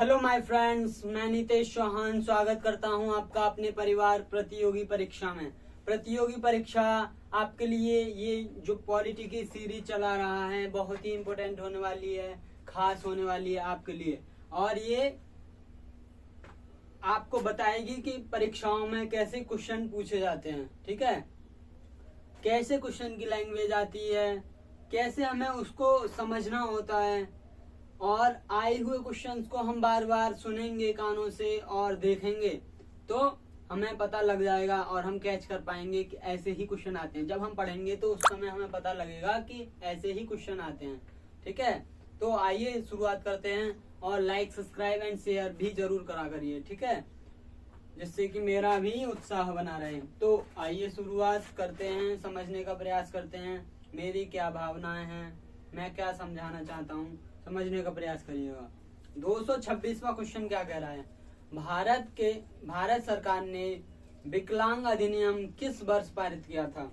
Hello my friends, मैं नितेश चौहान स्वागत करता हूं आपका अपने परिवार प्रतियोगी परीक्षा में। प्रतियोगी परीक्षा आपके लिए ये जो पॉलिटी की सीरीज चला रहा है बहुत ही इम्पोर्टेंट होने वाली है, खास होने वाली है आपके लिए। और ये आपको बताएगी कि परीक्षाओं में कैसे क्वेश्चन पूछे जाते हैं, ठीक है, कैसे क्वेश्चन की लैंग्वेज आती है, कैसे हमें उसको समझना होता है, और आए हुए क्वेश्चंस को हम बार बार सुनेंगे कानों से और देखेंगे तो हमें पता लग जाएगा और हम कैच कर पाएंगे कि ऐसे ही क्वेश्चन आते हैं। जब हम पढ़ेंगे तो उस समय हमें पता लगेगा कि ऐसे ही क्वेश्चन आते हैं, ठीक है। तो आइए शुरुआत करते हैं, और लाइक सब्सक्राइब एंड शेयर भी जरूर करा करिए, ठीक है, जिससे कि मेरा भी उत्साह बना रहे। तो आइए शुरुआत करते हैं, समझने का प्रयास करते हैं मेरी क्या भावनाएं हैं, मैं क्या समझाना चाहता हूँ, समझने का प्रयास करिएगा। 226वां क्वेश्चन क्या कह रहा है? भारत सरकार ने विकलांग अधिनियम किस वर्ष पारित किया था?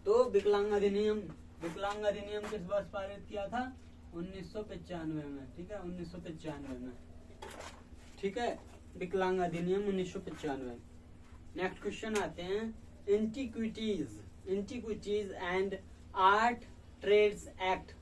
तो विकलांग अधिनियम किस वर्ष पारित किया था? 1995 में, ठीक है, 1995 में, ठीक है, विकलांग अधिनियम 1995। नेक्स्ट क्वेश्चन आते हैं, antiquities and art trades act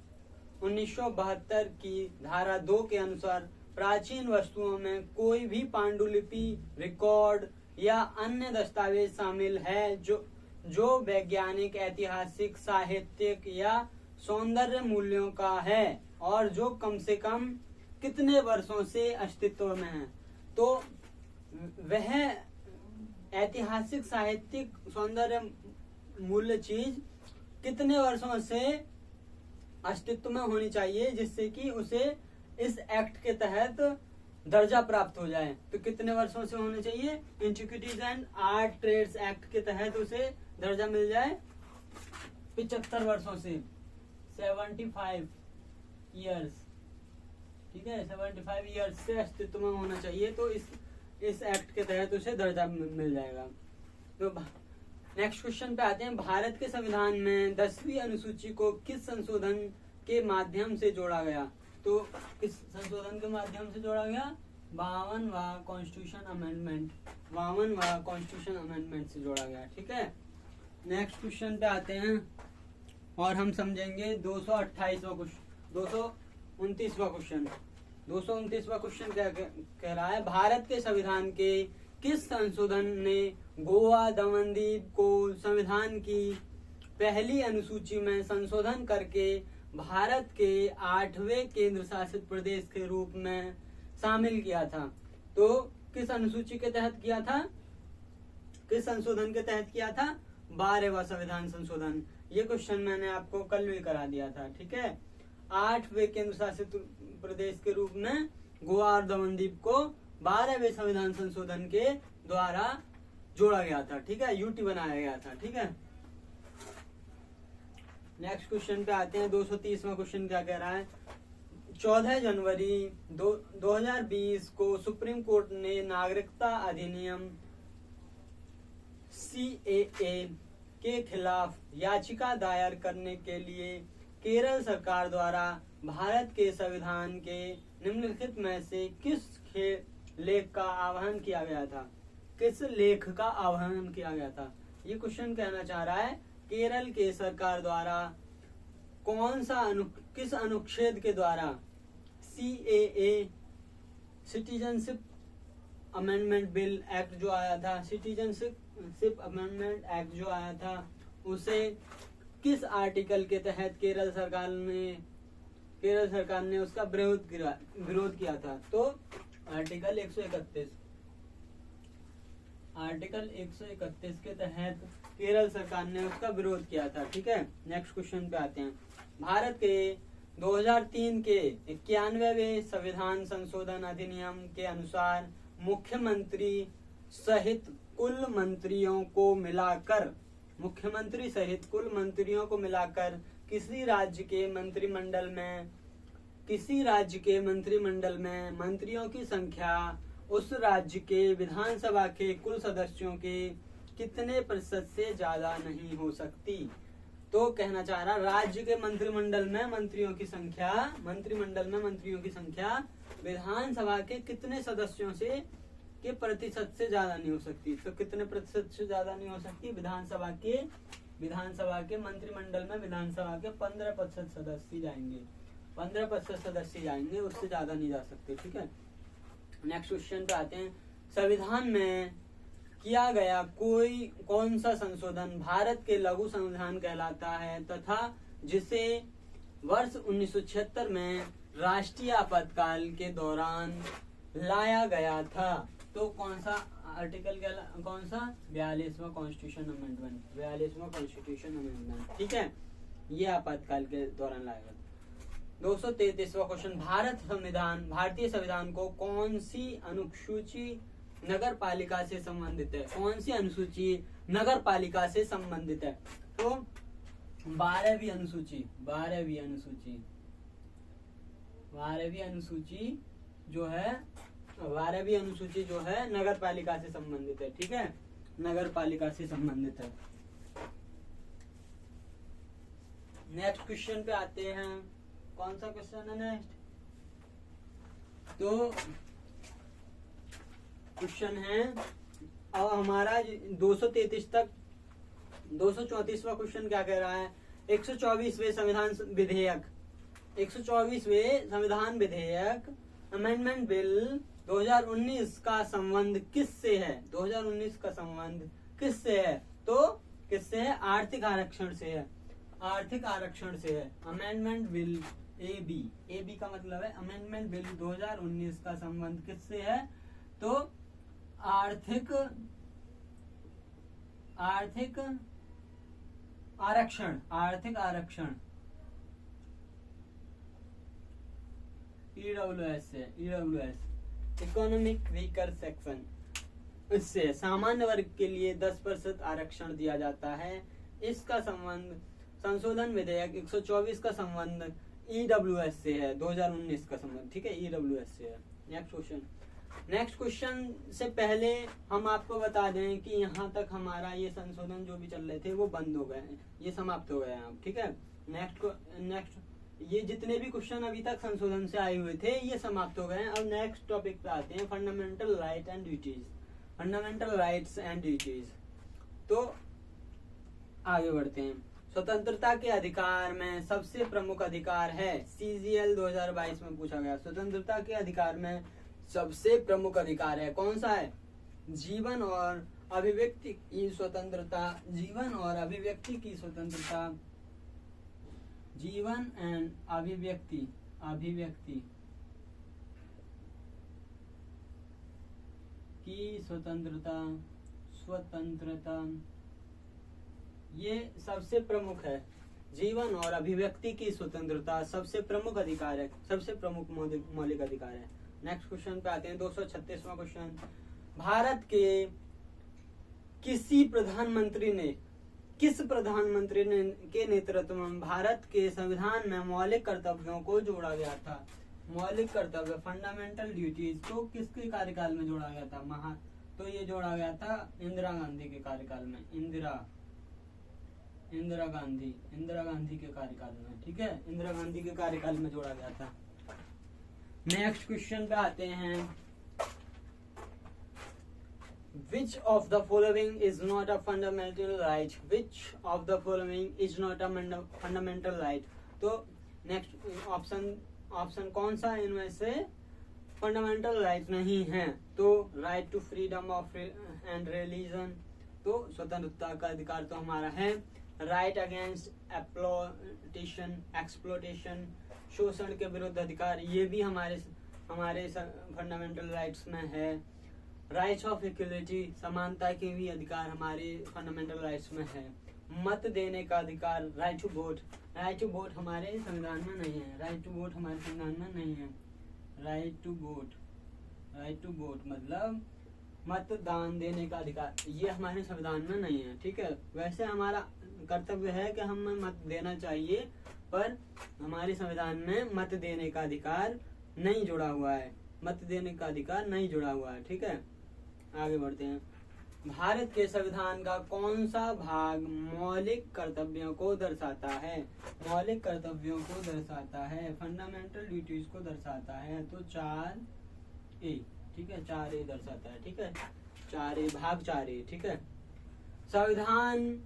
1972 की धारा 2 के अनुसार प्राचीन वस्तुओं में कोई भी पांडुलिपि, रिकॉर्ड या अन्य दस्तावेज शामिल है जो वैज्ञानिक, ऐतिहासिक, साहित्यिक या सौंदर्य मूल्यों का है और जो कम से कम कितने वर्षों से अस्तित्व में है? तो वह ऐतिहासिक, साहित्यिक, सौंदर्य मूल्य चीज कितने वर्षों से अस्तित्व में होनी चाहिए जिससे कि उसे इस एक्ट के तहत दर्जा प्राप्त हो जाए? तो कितने वर्षों से होने चाहिए? Antiquities and art trades act के तहत उसे दर्जा मिल जाए 75 वर्षों से, 75 ईयर्स, ठीक है, 75 ईयर्स से अस्तित्व में होना चाहिए। तो इस एक्ट के तहत उसे दर्जा मिल जाएगा। तो नेक्स्ट क्वेश्चन पे आते हैं, भारत के संविधान में 10वीं अनुसूची को किस संशोधन के माध्यम से जोड़ा गया? तो किस संशोधन के माध्यम से जोड़ा गया? 52वां कॉन्स्टिट्यूशन अमेंडमेंट से जोड़ा गया, ठीक है। नेक्स्ट क्वेश्चन पे आते हैं और हम समझेंगे 229वां क्वेश्चन। 229वां क्वेश्चन क्या कह रहा है? भारत के संविधान के किस संशोधन ने गोवा दमनदीप को संविधान की पहली अनुसूची में संशोधन करके भारत के 8वें केंद्र शासित प्रदेश के रूप में शामिल किया था? तो किस अनुसूची के तहत किया था? किस संशोधन के तहत किया था? 12वां संविधान संशोधन। ये क्वेश्चन मैंने आपको कल भी करा दिया था, ठीक है। 8वें केंद्र शासित प्रदेश के रूप में गोवा और दमनदीप को 12वें संविधान संशोधन के द्वारा जोड़ा गया था, ठीक है, यूटी बनाया गया था, ठीक है। नेक्स्ट क्वेश्चन पे आते हैं, 230वां क्वेश्चन क्या कह रहा है? 14 जनवरी 2020 को सुप्रीम कोर्ट ने नागरिकता अधिनियम CAA के खिलाफ याचिका दायर करने के लिए केरल सरकार द्वारा भारत के संविधान के निम्नलिखित में से किस लेख का आह्वान किया गया था? किस लेख का आह्वान किया गया था? ये क्वेश्चन कहना चाह रहा है केरल के सरकार द्वारा किस अनुच्छेद के द्वारा CAA citizenship amendment bill act जो आया था, सिटीजनशिप अमेंडमेंट एक्ट जो आया था, उसे किस आर्टिकल के तहत केरल सरकार ने उसका विरोध किया था? तो आर्टिकल 131 के तहत केरल सरकार ने उसका विरोध किया था, ठीक है। नेक्स्ट क्वेश्चन पे आते हैं, भारत के 2003 के 91वें संविधान संशोधन अधिनियम के अनुसार मुख्यमंत्री सहित कुल मंत्रियों को मिलाकर किसी राज्य के मंत्रिमंडल में मंत्रियों की संख्या उस राज्य के विधानसभा के कुल सदस्यों के कितने प्रतिशत से ज्यादा नहीं हो सकती? तो कहना चाह रहा राज्य के मंत्रिमंडल में मंत्रियों की संख्या विधानसभा के कितने सदस्यों से के प्रतिशत से ज्यादा नहीं हो सकती। तो कितने प्रतिशत से ज्यादा नहीं हो सकती? विधानसभा के मंत्रिमंडल में विधानसभा के 15% सदस्य जाएंगे, 15% सदस्य जाएंगे, उससे ज्यादा नहीं जा सकते। ठीक है, नेक्स्ट क्वेश्चन पे आते हैं। संविधान में किया गया कौन सा संशोधन भारत के लघु संविधान कहलाता है तथा जिसे वर्ष 1976 में राष्ट्रीय आपातकाल के दौरान लाया गया था? तो कौन सा आर्टिकल कौन सा? 42वां कॉन्स्टिट्यूशन अमेंडमेंट, 42वां कॉन्स्टिट्यूशन अमेंडमेंट। ठीक है, ये आपातकाल के दौरान लाया गया। 233वां क्वेश्चन, भारतीय संविधान को कौन सी अनुसूची नगर पालिका से संबंधित है? कौन सी अनुसूची नगर पालिका से संबंधित है? तो 12वीं अनुसूची जो है नगर पालिका से संबंधित है। ठीक है, नगर पालिका से संबंधित है। नेक्स्ट क्वेश्चन पे आते हैं। कौन सा क्वेश्चन है नेक्स्ट? तो क्वेश्चन है अब हमारा 233 तक। 234वां क्वेश्चन क्या कह रहा है? 124वें संविधान विधेयक अमेंडमेंट बिल 2019 का संबंध किससे है? 2019 का संबंध किससे है? तो किससे है? आर्थिक आरक्षण से है। अमेंडमेंट बिल AB का मतलब है अमेंडमेंट बिल 2019 का संबंध किससे है? तो आर्थिक आरक्षण EWS से, इकोनॉमिक वीकर सेक्शन, इससे सामान्य वर्ग के लिए 10% आरक्षण दिया जाता है। इसका संबंध संशोधन विधेयक 124 का संबंध EWS से है, 2019 का संबंध। ठीक है, EWS से है। नेक्स्ट क्वेश्चन से पहले हम आपको बता दें कि यहाँ तक हमारा ये संशोधन जो भी चल रहे थे वो बंद हो गए हैं, ये समाप्त हो गए हैं अब। ठीक है, नेक्स्ट ये जितने भी क्वेश्चन अभी तक संशोधन से आए हुए थे ये समाप्त हो गए हैं। अब नेक्स्ट टॉपिक पे आते हैं, फंडामेंटल राइट्स एंड ड्यूटीज। तो आगे बढ़ते हैं। स्वतंत्रता के अधिकार में सबसे प्रमुख अधिकार है, CGL 2022 में पूछा गया। स्वतंत्रता के अधिकार में सबसे प्रमुख अधिकार है, कौन सा है? जीवन और अभिव्यक्ति की स्वतंत्रता, जीवन एंड अभिव्यक्ति की स्वतंत्रता ये सबसे प्रमुख है। जीवन और अभिव्यक्ति की स्वतंत्रता सबसे प्रमुख अधिकार है, सबसे प्रमुख मौलिक अधिकार है। नेक्स्ट क्वेश्चन पे आते हैं। 236वां क्वेश्चन, भारत के किस प्रधानमंत्री के नेतृत्व में भारत के संविधान में मौलिक कर्तव्यों को जोड़ा गया था? मौलिक कर्तव्य, फंडामेंटल ड्यूटीज, तो किसके कार्यकाल में जोड़ा गया था? तो ये जोड़ा गया था इंदिरा गांधी के कार्यकाल में, इंदिरा गांधी के कार्यकाल में। ठीक है, इंदिरा गांधी के कार्यकाल में जोड़ा गया था। नेक्स्ट क्वेश्चन पे आते हैं। Which of the following is not a fundamental right? Which of the following is not a fundamental right? तो नेक्स्ट ऑप्शन कौन सा इनमें से फंडामेंटल राइट नहीं है? तो right to freedom of and religion, तो स्वतंत्रता का अधिकार तो हमारा है। राइट अगेंस्ट एक्सप्लोटेशन, शोषण के विरुद्ध अधिकार, ये भी हमारे फंडामेंटल राइट्स में है। राइट्स ऑफ इक्वलिटी, समानता के भी अधिकार हमारे फंडामेंटल राइट्स में है। मत देने का अधिकार, राइट टू वोट हमारे संविधान में नहीं है। राइट टू वोट मतलब मतदान देने का अधिकार, ये हमारे संविधान में नहीं है। ठीक है, वैसे हमारा कर्तव्य है कि हमें मत देना चाहिए, पर हमारे संविधान में मत देने का अधिकार नहीं जुड़ा हुआ है। ठीक है, आगे बढ़ते हैं। भारत के संविधान का कौन सा भाग मौलिक कर्तव्यों को दर्शाता है? मौलिक कर्तव्यों को दर्शाता है, फंडामेंटल ड्यूटीज को दर्शाता है। तो 4A, ठीक है, 4A दर्शाता है, ठीक है, 4A, भाग 4A, ठीक है। संविधान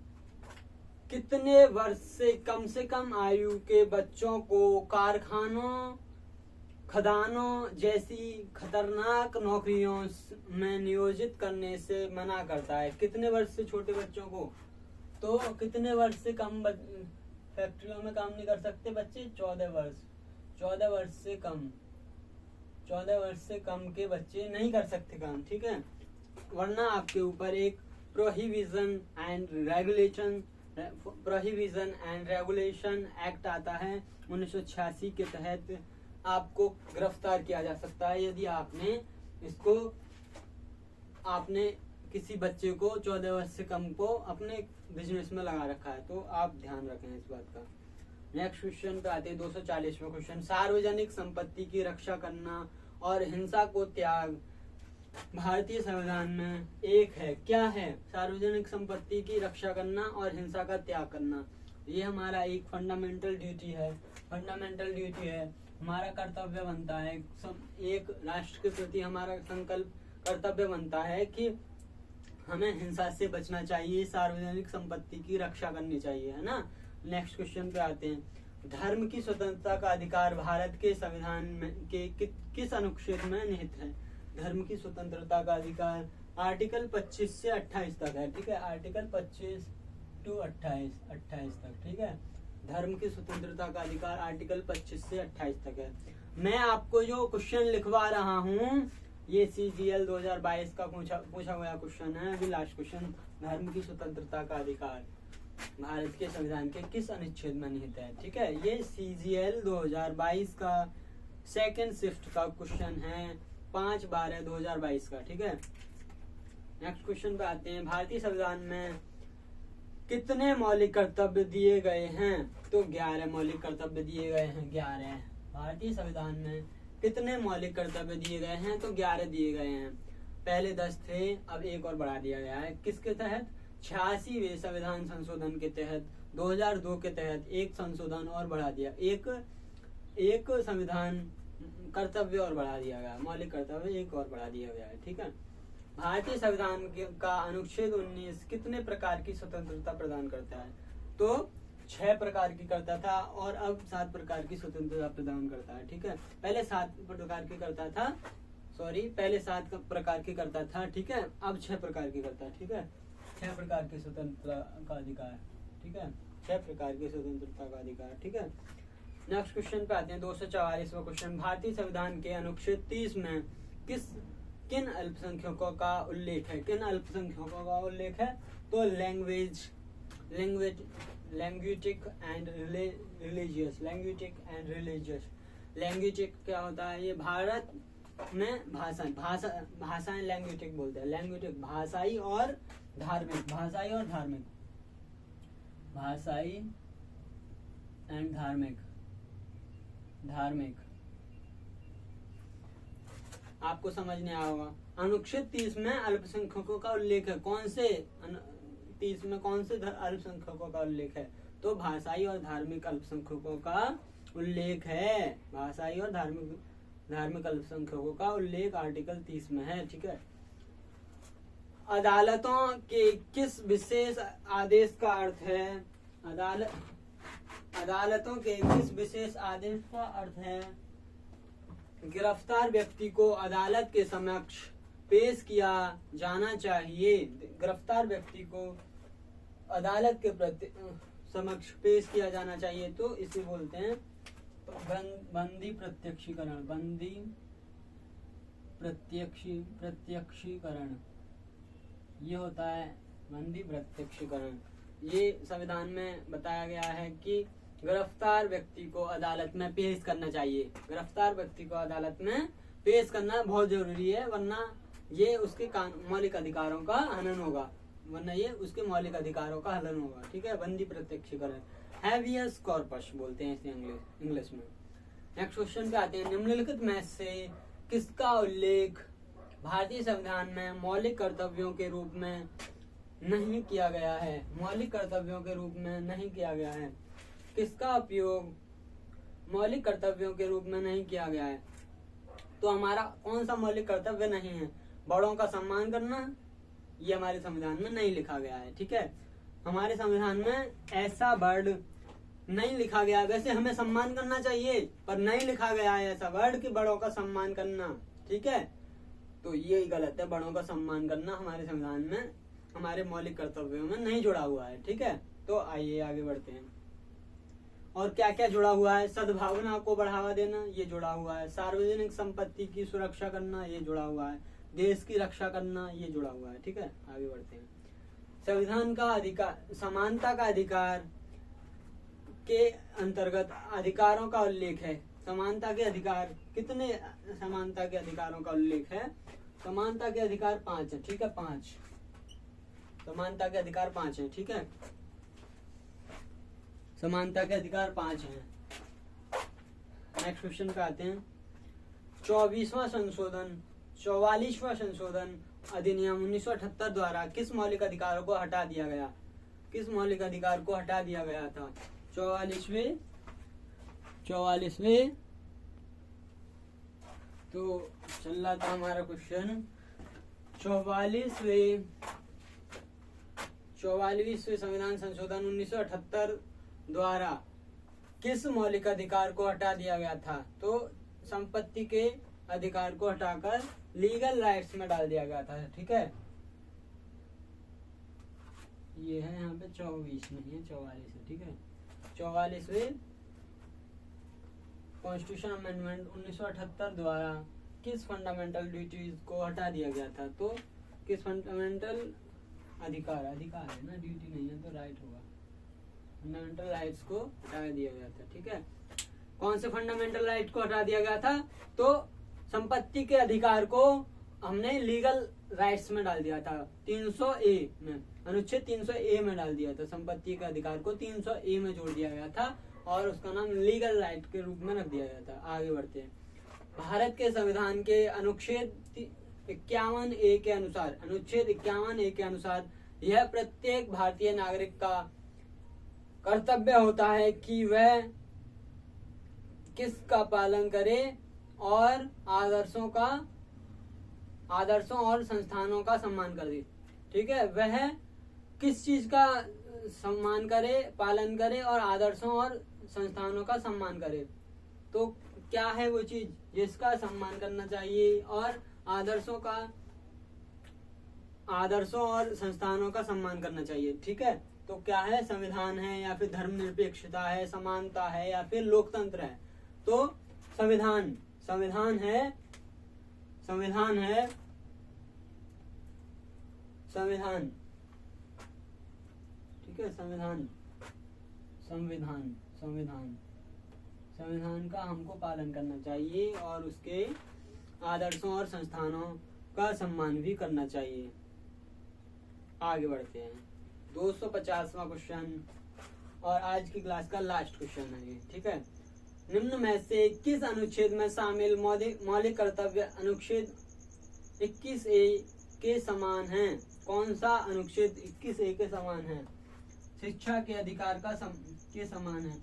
कितने वर्ष से कम आयु के बच्चों को कारखानों, खदानों जैसी खतरनाक नौकरियों में नियोजित करने से मना करता है? कितने वर्ष से छोटे बच्चों को? तो कितने वर्ष से कम फैक्ट्रियों में काम नहीं कर सकते बच्चे? 14 वर्ष। 14 वर्ष से कम, 14 वर्ष से कम के बच्चे नहीं कर सकते काम, ठीक है। वरना आपके ऊपर एक प्रोहिबिशन एंड रेगुलेशन एक्ट आता है 1986 के तहत आपको गिरफ्तार किया जा सकता है यदि आपने किसी बच्चे को 14 वर्ष से कम को अपने बिजनेस में लगा रखा है। तो आप ध्यान रखें इस बात का। नेक्स्ट क्वेश्चन पे आते हैं 240वां क्वेश्चन। सार्वजनिक संपत्ति की रक्षा करना और हिंसा को त्याग भारतीय संविधान में एक है। क्या है? सार्वजनिक संपत्ति की रक्षा करना और हिंसा का त्याग करना। ये हमारा एक फंडामेंटल ड्यूटी है। हमारा कर्तव्य बनता है, एक राष्ट्र के प्रति हमारा संकल्प कर्तव्य बनता है कि हमें हिंसा से बचना चाहिए, सार्वजनिक संपत्ति की रक्षा करनी चाहिए, है ना। नेक्स्ट क्वेश्चन पे आते हैं। धर्म की स्वतंत्रता का अधिकार भारत के संविधान में के किस अनुच्छेद में निहित है? धर्म की स्वतंत्रता का अधिकार आर्टिकल 25 से 28 तक है, ठीक है, आर्टिकल 25 to 28 तक, ठीक है। धर्म की स्वतंत्रता का अधिकार आर्टिकल 25 से 28 तक है। मैं आपको जो क्वेश्चन लिखवा रहा हूँ ये CGL 2022 का पूछा गया क्वेश्चन है, अभी लास्ट क्वेश्चन। धर्म की स्वतंत्रता का अधिकार भारत के संविधान के किस अनुच्छेद में निहित है? ठीक है, ये CGL 2022 का सेकेंड शिफ्ट का क्वेश्चन है, 5/12/2022 का, ठीक है। नेक्स्ट क्वेश्चन पे आते हैं। भारतीय संविधान में कितने मौलिक कर्तव्य दिए गए हैं? तो 11 मौलिक कर्तव्य दिए गए हैं, 11। भारतीय संविधान में कितने मौलिक कर्तव्य दिए गए हैं? तो 11 दिए गए हैं। पहले 10 थे, अब एक और बढ़ा दिया गया है। किसके तहत? 86वें संविधान संशोधन के तहत 2002 के तहत एक संशोधन और बढ़ा दिया, एक संविधान कर्तव्य और बढ़ा दिया गया, मौलिक कर्तव्य एक और बढ़ा दिया गया है, ठीक है। भारतीय संविधान का अनुच्छेद 19 कितने प्रकार की स्वतंत्रता प्रदान करता है? तो 6 प्रकार की करता था और अब 7 प्रकार की स्वतंत्रता प्रदान करता है, ठीक है। पहले 7 प्रकार की करता था, पहले 7 प्रकार की करता था, ठीक है, अब 6 प्रकार की करता है, ठीक है। 6 प्रकार की स्वतंत्रता का अधिकार, ठीक है, 6 प्रकार की स्वतंत्रता का अधिकार, ठीक है। नेक्स्ट क्वेश्चन पे आते हैं 244वां क्वेश्चन। भारतीय संविधान के अनुच्छेद 30 में किन अल्पसंख्यकों का उल्लेख है? किन अल्पसंख्यकों का उल्लेख है? तो लैंग्विस्टिक एंड रिलीजियस। लैंग्विस्टिक क्या होता है? ये भारत में भाषाएं लैंग्विस्टिक बोलते हैं। लैंग्विस्टिक भाषाई और धार्मिक, भाषाई एंड धार्मिक आपको समझने आया होगा। अनुच्छेद 30 में अल्पसंख्यकों का उल्लेख है। कौन से 30 में कौन से अल्पसंख्यकों का उल्लेख है? तो भाषाई और धार्मिक अल्पसंख्यकों का उल्लेख है। भाषाई और धार्मिक अल्पसंख्यकों का उल्लेख आर्टिकल 30 में है, ठीक है। अदालतों के किस विशेष आदेश का अर्थ है? अदालतों के किस विशेष आदेश का अर्थ है? गिरफ्तार व्यक्ति को अदालत के समक्ष पेश किया जाना चाहिए। गिरफ्तार व्यक्ति को अदालत के समक्ष पेश किया जाना चाहिए, तो इसे बोलते हैं बंदी प्रत्यक्षीकरण। ये होता है बंदी प्रत्यक्षीकरण। ये संविधान में बताया गया है कि गिरफ्तार व्यक्ति को अदालत में पेश करना चाहिए। गिरफ्तार व्यक्ति को अदालत में पेश करना बहुत जरूरी है, वरना ये उसके मौलिक अधिकारों का हनन होगा, ठीक है। बंदी प्रत्यक्षीकरण, हैबियस कॉर्पस बोलते हैं इसे इंग्लिश में। नेक्स्ट क्वेश्चन पे आते हैं। निम्नलिखित में से किसका उल्लेख भारतीय संविधान में मौलिक कर्तव्यों के रूप में नहीं किया गया है। मौलिक कर्तव्यों के रूप में नहीं किया गया है। किसका उपयोग मौलिक कर्तव्यों के रूप में नहीं किया गया है? तो हमारा कौन सा मौलिक कर्तव्य नहीं है? बड़ों का सम्मान करना, ये हमारे संविधान में नहीं लिखा गया है। ठीक है, हमारे संविधान में ऐसा वर्ड नहीं लिखा गया। वैसे हमें सम्मान करना चाहिए, पर नहीं लिखा गया है ऐसा वर्ड कि बड़ों का सम्मान करना। ठीक है, तो ये गलत है। बड़ों का सम्मान करना हमारे संविधान में, हमारे मौलिक कर्तव्यों में नहीं जुड़ा हुआ है। ठीक है, तो आइए आगे बढ़ते हैं। और क्या क्या जुड़ा हुआ है? सद्भावना को बढ़ावा देना, ये जुड़ा हुआ है। सार्वजनिक संपत्ति की सुरक्षा करना, ये जुड़ा हुआ है। देश की रक्षा करना, ये जुड़ा हुआ है। ठीक है, आगे बढ़ते हैं। संविधान का अधिकार, समानता का अधिकार के अंतर्गत अधिकारों का उल्लेख है। समानता के अधिकार, कितने समानता के अधिकारों का उल्लेख है? समानता के अधिकार 5 है। ठीक है, 5 समानता के अधिकार 5 है। ठीक है, समानता के अधिकार 5 हैं। नेक्स्ट क्वेश्चन पे आते हैं। 44वां संशोधन अधिनियम 1978 द्वारा किस मौलिक अधिकारों को हटा दिया गया? किस मौलिक अधिकार को हटा दिया गया था? 44वें तो चल रहा था हमारा क्वेश्चन। 44वें संविधान संशोधन 1978 द्वारा किस मौलिक अधिकार को हटा दिया गया था? तो संपत्ति के अधिकार को हटाकर लीगल राइट्स में डाल दिया गया था। ठीक है, ये है यहाँ पे 24 नहीं है, 44 है। ठीक है, 44वें कॉन्स्टिट्यूशन अमेंडमेंट 1978 द्वारा किस फंडामेंटल ड्यूटीज को हटा दिया गया था? तो किस फंडामेंटल अधिकार है ना, ड्यूटी नहीं है तो राइट होगा। फंडामेंटल राइट्स को हटा दिया गया था। ठीक है, कौन से फंडामेंटल राइट को हटा दिया गया था? तो संपत्ति के अधिकार को हमने लीगल राइट्स में डाल दिया था। 300A में, अनुच्छेद 300A में डाल दिया था। संपत्ति के अधिकार को 300A में जोड़ दिया गया था और उसका नाम लीगल राइट के रूप में रख दिया गया था। आगे बढ़ते हैं। भारत के संविधान के अनुच्छेद 51A के अनुसार, अनुच्छेद 51A के अनुसार यह प्रत्येक भारतीय नागरिक का कर्तव्य होता है कि वह किसका पालन करे और आदर्शों और संस्थानों का सम्मान करे। ठीक है, वह किस चीज का सम्मान करे, पालन करे और आदर्शों और संस्थानों का सम्मान करे? तो क्या है वो चीज जिसका सम्मान करना चाहिए और आदर्शों और संस्थानों का सम्मान करना चाहिए? ठीक है, तो क्या है? संविधान है या फिर धर्मनिरपेक्षता है, समानता है या फिर लोकतंत्र है? तो संविधान है। ठीक है, संविधान का हमको पालन करना चाहिए और उसके आदर्शों और संस्थानों का सम्मान भी करना चाहिए। आगे बढ़ते हैं। 250वां क्वेश्चन और आज की क्लास का लास्ट क्वेश्चन है ये। ठीक है, निम्न में से किस अनुच्छेद में शामिल मौलिक कर्तव्य अनुच्छेद 21A के समान है? कौन सा अनुच्छेद 21A के समान है? शिक्षा के अधिकार के समान है।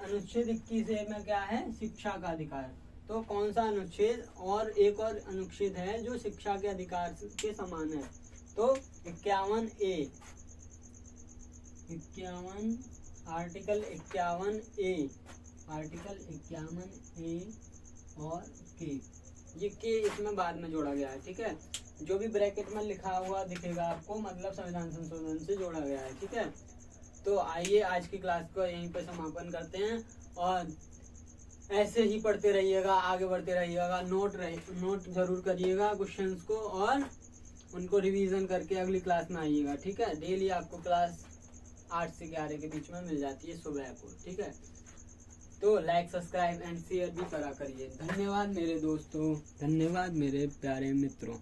अनुच्छेद 21A में क्या है? शिक्षा का अधिकार। तो कौन सा अनुच्छेद? और एक और अनुच्छेद है जो शिक्षा के अधिकार के समान है। तो 51A, आर्टिकल 51A और के, ये के इसमें बाद में जोड़ा गया है। ठीक है, जो भी ब्रैकेट में लिखा हुआ दिखेगा आपको, मतलब संविधान संशोधन से जोड़ा गया है। ठीक है, तो आइए आज की क्लास को यहीं पर समापन करते हैं और ऐसे ही पढ़ते रहिएगा, आगे बढ़ते रहिएगा। नोट जरूर करिएगा क्वेश्चंस को और उनको रिवीजन करके अगली क्लास में आइएगा। ठीक है, डेली आपको क्लास 8 से 11 के बीच में मिल जाती है सुबह को। ठीक है, तो लाइक, सब्सक्राइब एंड शेयर भी करा करिए। धन्यवाद मेरे दोस्तों, धन्यवाद मेरे प्यारे मित्रों।